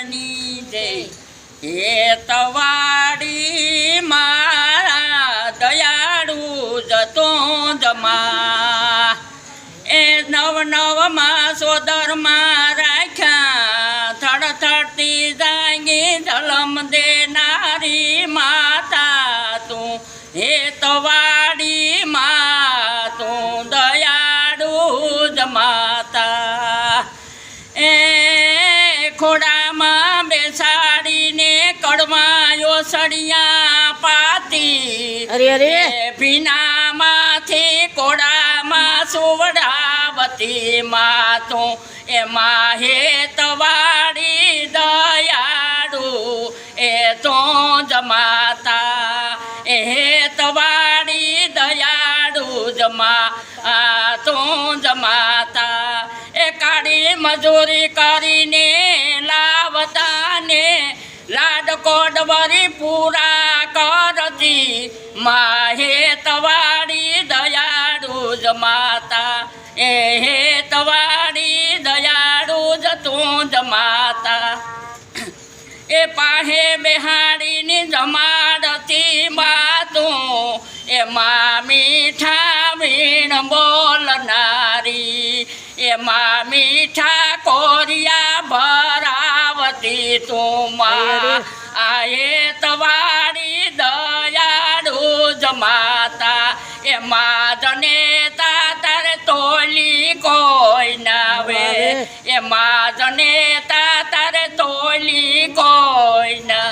માની જય એ તવાડી મારા દયાળુ જતો જમા એ નવ નવમાં સોદરમાં રાખ્યા થડથડતી જાગી જલમ દેનારી માતા તું હે તવાડી મા તું દયાળુ જ માતા એ ખોડામાં બેસાડીને કડવાયો સળિયા પાતી અરે ભીનામાંથી કોડામાં સુવડાવતી માતું એમાં હે તવાડી દયાળુ એ તો જમાતા એ હે તવાડી દયાળુ જમા તો જમાતા એ કાળી મજૂરી કરીને લાવતા ને લાડકોડવરી પૂરા કરતી મા હે તવાડી દયાળુ જ માતા એ હે તવાડી દયાળુ જ તું જ માતા એ પાહે બેહાડીની જમાડતી માતું એમાં મીઠા વીણ બોલનારી એમાં મીઠા કોરિયા ભરાવતી તું માં આયે તવાડી દયાળુ જ માતા એમાં જનેતા તારે તોલી કોઈ નાવે એમાં જનેતા તારે તોલી કોઈ ના